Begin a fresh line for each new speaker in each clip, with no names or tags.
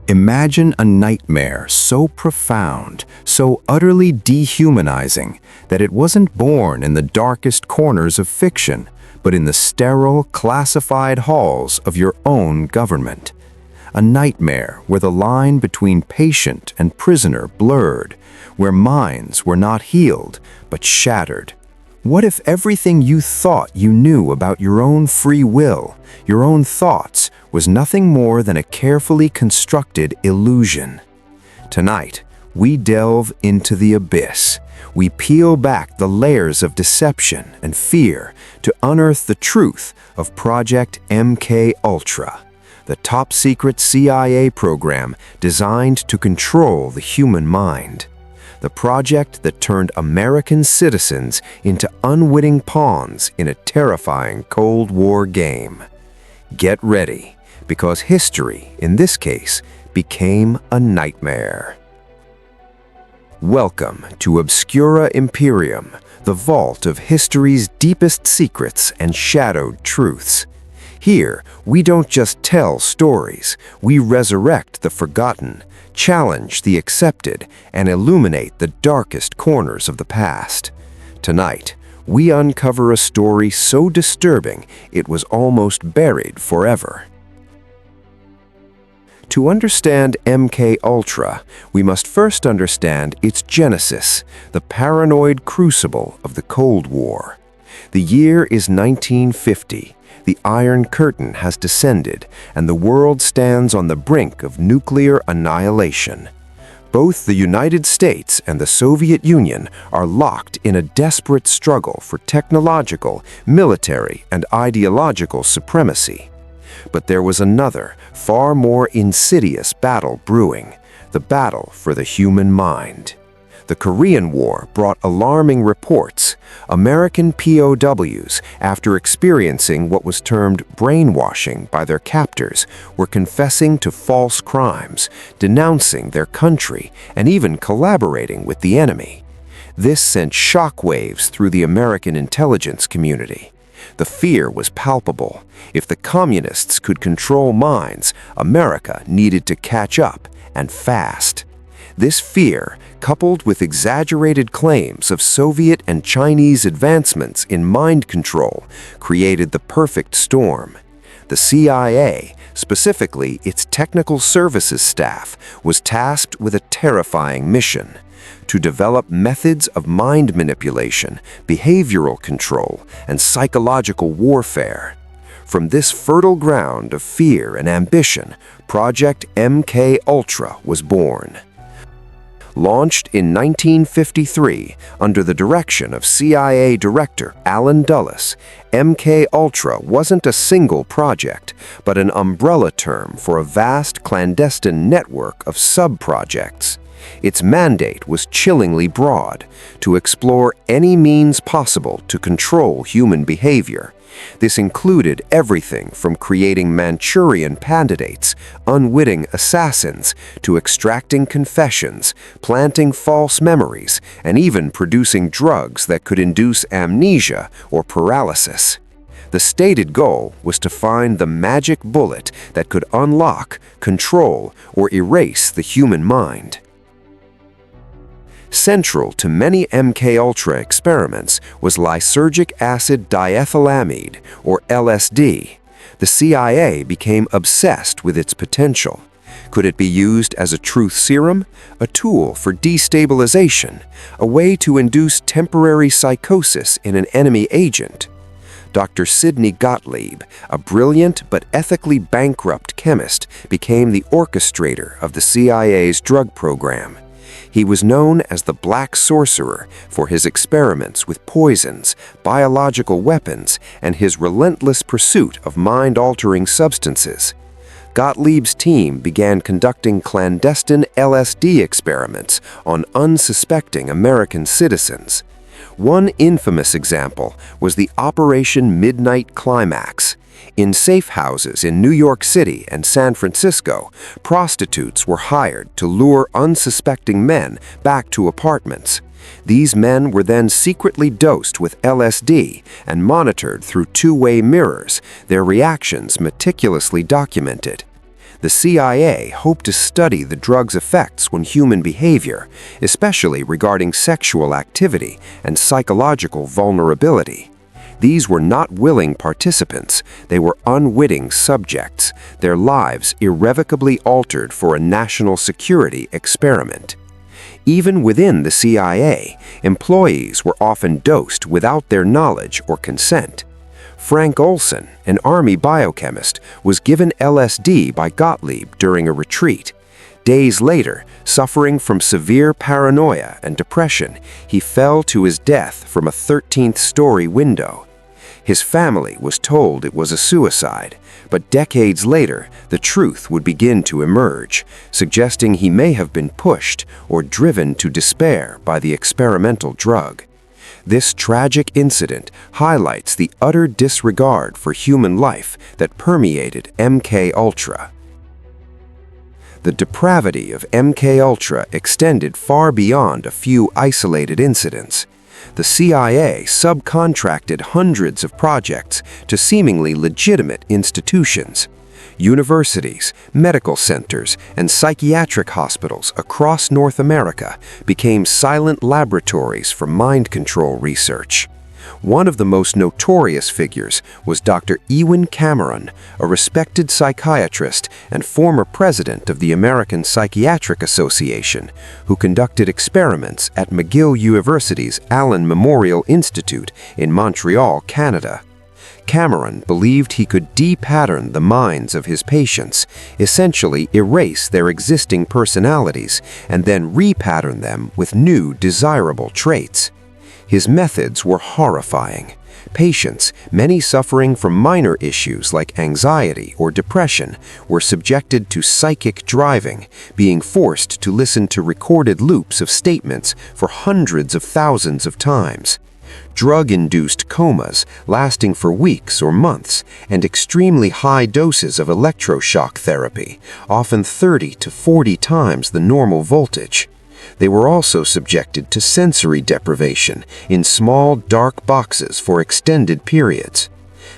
Imagine a nightmare so profound, so utterly dehumanizing, that it wasn't born in the darkest corners of fiction, but in the sterile, classified halls of your own government. A nightmare where the line between patient and prisoner blurred, where minds were not healed, but shattered. What if everything you thought you knew about your own free will, your own thoughts, was nothing more than a carefully constructed illusion? Tonight, we delve into the abyss. We peel back the layers of deception and fear to unearth the truth of Project MKUltra, the top-secret CIA program designed to control the human mind. The project that turned American citizens into unwitting pawns in a terrifying Cold War game. Get ready, because history, in this case, became a nightmare. Welcome to Obscura Imperium, the vault of history's deepest secrets and shadowed truths. Here, we don't just tell stories, we resurrect the forgotten, challenge the accepted, and illuminate the darkest corners of the past. Tonight, we uncover a story so disturbing it was almost buried forever. To understand MKUltra, we must first understand its genesis, the paranoid crucible of the Cold War. The year is 1950. The Iron Curtain has descended, and the world stands on the brink of nuclear annihilation. Both the United States and the Soviet Union are locked in a desperate struggle for technological, military, and ideological supremacy. But there was another, far more insidious battle brewing, the battle for the human mind. The Korean War brought alarming reports. American POWs, after experiencing what was termed brainwashing by their captors, were confessing to false crimes, denouncing their country, and even collaborating with the enemy. This sent shockwaves through the American intelligence community. The fear was palpable. If the communists could control minds, America needed to catch up, and fast. This fear, coupled with exaggerated claims of Soviet and Chinese advancements in mind control, created the perfect storm. The CIA, specifically its technical services staff, was tasked with a terrifying mission: to develop methods of mind manipulation, behavioral control, and psychological warfare. From this fertile ground of fear and ambition, Project MKUltra was born. Launched in 1953 under the direction of CIA Director Allen Dulles, MKUltra wasn't a single project, but an umbrella term for a vast clandestine network of sub-projects. Its mandate was chillingly broad: to explore any means possible to control human behavior. This included everything from creating Manchurian candidates, unwitting assassins, to extracting confessions, planting false memories, and even producing drugs that could induce amnesia or paralysis. The stated goal was to find the magic bullet that could unlock, control, or erase the human mind. Central to many MKUltra experiments was lysergic acid diethylamide, or LSD. The CIA became obsessed with its potential. Could it be used as a truth serum, a tool for destabilization, a way to induce temporary psychosis in an enemy agent? Dr. Sidney Gottlieb, a brilliant but ethically bankrupt chemist, became the orchestrator of the CIA's drug program. He was known as the Black Sorcerer for his experiments with poisons, biological weapons, and his relentless pursuit of mind-altering substances. Gottlieb's team began conducting clandestine LSD experiments on unsuspecting American citizens. One infamous example was the Operation Midnight Climax. In safe houses in New York City and San Francisco, prostitutes were hired to lure unsuspecting men back to apartments. These men were then secretly dosed with LSD and monitored through two-way mirrors, their reactions meticulously documented. The CIA hoped to study the drug's effects on human behavior, especially regarding sexual activity and psychological vulnerability. These were not willing participants, they were unwitting subjects, their lives irrevocably altered for a national security experiment. Even within the CIA, employees were often dosed without their knowledge or consent. Frank Olson, an army biochemist, was given LSD by Gottlieb during a retreat. Days later, suffering from severe paranoia and depression, he fell to his death from a 13th-story window. His family was told it was a suicide, but decades later, the truth would begin to emerge, suggesting he may have been pushed or driven to despair by the experimental drug. This tragic incident highlights the utter disregard for human life that permeated MKUltra. The depravity of MKUltra extended far beyond a few isolated incidents. The CIA subcontracted hundreds of projects to seemingly legitimate institutions. Universities, medical centers, and psychiatric hospitals across North America became silent laboratories for mind control research. One of the most notorious figures was Dr. Ewen Cameron, a respected psychiatrist and former president of the American Psychiatric Association, who conducted experiments at McGill University's Allen Memorial Institute in Montreal, Canada. Cameron believed he could de-pattern the minds of his patients, essentially erase their existing personalities, and then re-pattern them with new desirable traits. His methods were horrifying. Patients, many suffering from minor issues like anxiety or depression, were subjected to psychic driving, being forced to listen to recorded loops of statements for hundreds of thousands of times. Drug-induced comas lasting for weeks or months, and extremely high doses of electroshock therapy, often 30 to 40 times the normal voltage. They were also subjected to sensory deprivation in small, dark boxes for extended periods.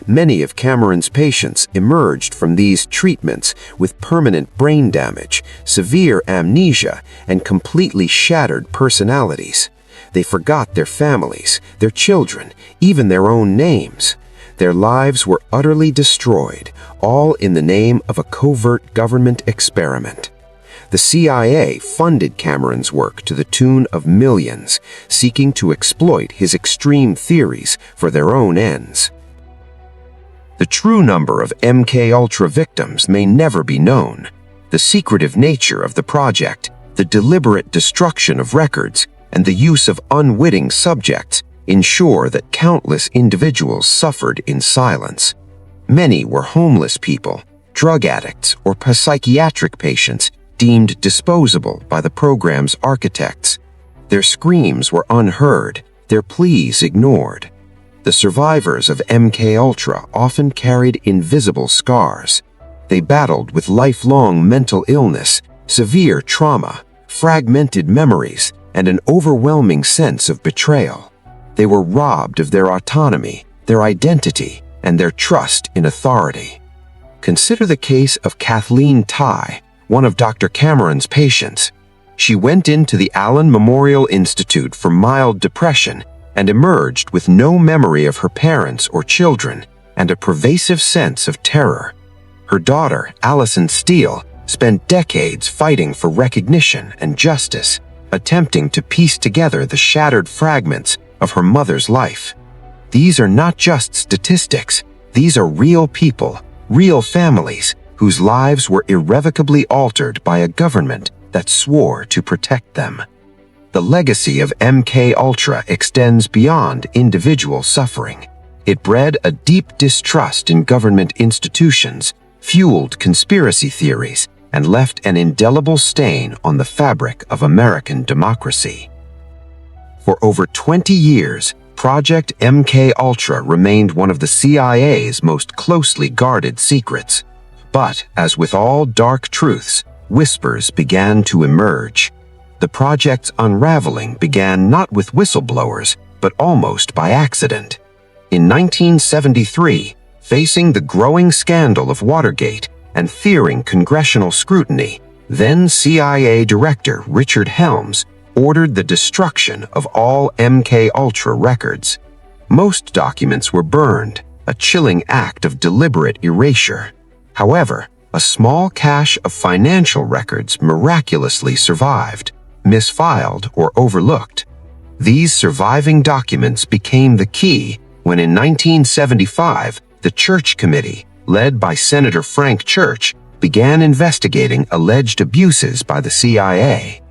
Many of Cameron's patients emerged from these treatments with permanent brain damage, severe amnesia, and completely shattered personalities. They forgot their families, their children, even their own names. Their lives were utterly destroyed, all in the name of a covert government experiment. The CIA funded Cameron's work to the tune of millions, seeking to exploit his extreme theories for their own ends. The true number of MKUltra victims may never be known. The secretive nature of the project, the deliberate destruction of records, and the use of unwitting subjects ensure that countless individuals suffered in silence. Many were homeless people, drug addicts, or psychiatric patients deemed disposable by the program's architects. Their screams were unheard, their pleas ignored. The survivors of MKUltra often carried invisible scars. They battled with lifelong mental illness, severe trauma, fragmented memories, and an overwhelming sense of betrayal. They were robbed of their autonomy, their identity, and their trust in authority. Consider the case of Kathleen Ty, one of Dr. Cameron's patients. She went into the Allen Memorial Institute for mild depression and emerged with no memory of her parents or children and a pervasive sense of terror. Her daughter, Allison Steele, spent decades fighting for recognition and justice, attempting to piece together the shattered fragments of her mother's life. These are not just statistics. These are real people, real families, whose lives were irrevocably altered by a government that swore to protect them. The legacy of MKUltra extends beyond individual suffering. It bred a deep distrust in government institutions, fueled conspiracy theories, and left an indelible stain on the fabric of American democracy. For over 20 years, Project MKUltra remained one of the CIA's most closely guarded secrets. But, as with all dark truths, whispers began to emerge. The project's unraveling began not with whistleblowers, but almost by accident. In 1973, facing the growing scandal of Watergate, and fearing congressional scrutiny, then CIA Director Richard Helms ordered the destruction of all MKUltra records. Most documents were burned, a chilling act of deliberate erasure. However, a small cache of financial records miraculously survived, misfiled or overlooked. These surviving documents became the key when in 1975, the Church Committee, led by Senator Frank Church, began investigating alleged abuses by the CIA.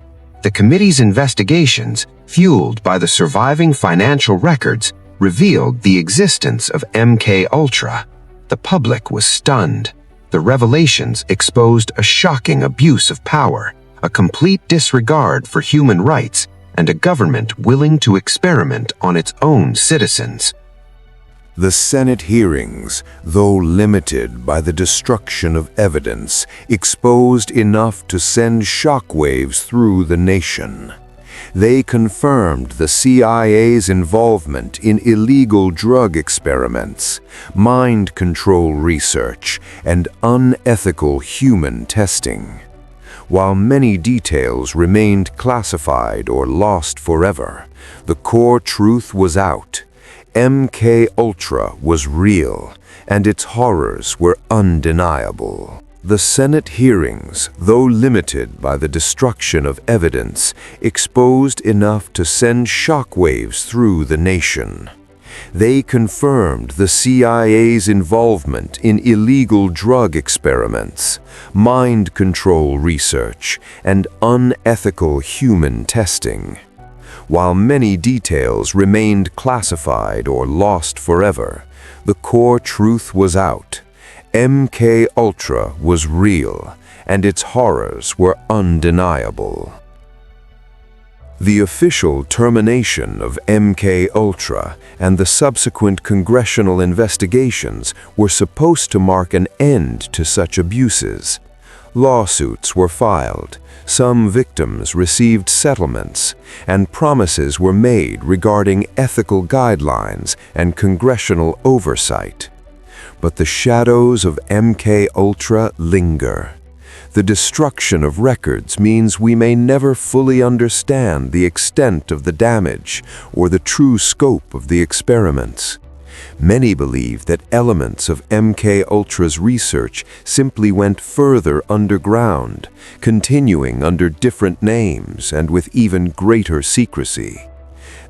The committee's investigations, fueled by the surviving financial records, revealed the existence of MKUltra. The public was stunned. The revelations exposed a shocking abuse of power, a complete disregard for human rights, and a government willing to experiment on its own citizens.
The Senate hearings, though limited by the destruction of evidence, exposed enough to send shockwaves through the nation. They confirmed the CIA's involvement in illegal drug experiments, mind control research, and unethical human testing. While many details remained classified or lost forever, the core truth was out. MKUltra was real, and its horrors were undeniable. The Senate hearings, though limited by the destruction of evidence, exposed enough to send shockwaves through the nation. They confirmed the CIA's involvement in illegal drug experiments, mind control research, and unethical human testing. While many details remained classified or lost forever, the core truth was out. MKUltra was real, and its horrors were undeniable. The official termination of MKUltra and the subsequent congressional investigations were supposed to mark an end to such abuses. Lawsuits were filed, some victims received settlements, and promises were made regarding ethical guidelines and congressional oversight. But the shadows of MKUltra linger. The destruction of records means we may never fully understand the extent of the damage or the true scope of the experiments. Many believe that elements of MKUltra's research simply went further underground, continuing under different names and with even greater secrecy.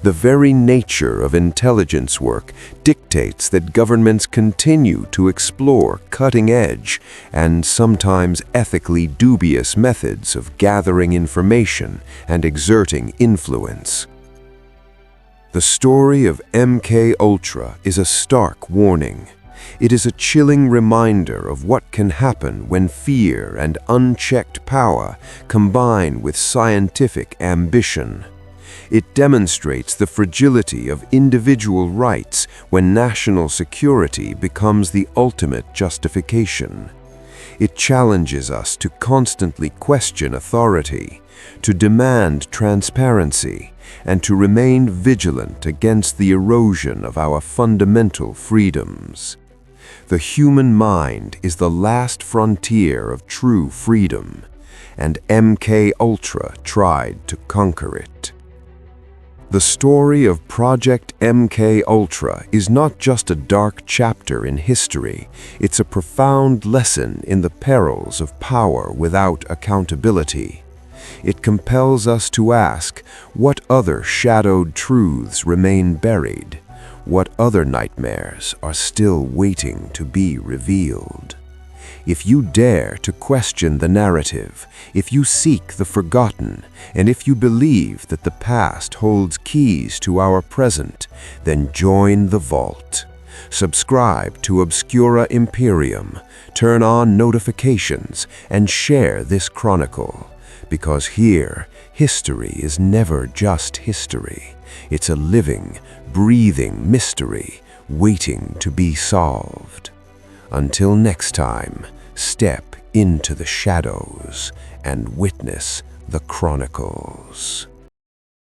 The very nature of intelligence work dictates that governments continue to explore cutting-edge and sometimes ethically dubious methods of gathering information and exerting influence. The story of MKUltra is a stark warning. It is a chilling reminder of what can happen when fear and unchecked power combine with scientific ambition. It demonstrates the fragility of individual rights when national security becomes the ultimate justification. It challenges us to constantly question authority, to demand transparency, and to remain vigilant against the erosion of our fundamental freedoms. The human mind is the last frontier of true freedom, and MKUltra tried to conquer it. The story of Project MKUltra is not just a dark chapter in history, it's a profound lesson in the perils of power without accountability. It compels us to ask, what other shadowed truths remain buried? What other nightmares are still waiting to be revealed? If you dare to question the narrative, if you seek the forgotten, and if you believe that the past holds keys to our present, then join the vault. Subscribe to Obscura Imperium, turn on notifications, and share this chronicle. Because here, history is never just history. It's a living, breathing mystery waiting to be solved. Until next time, step into the shadows and witness the chronicles.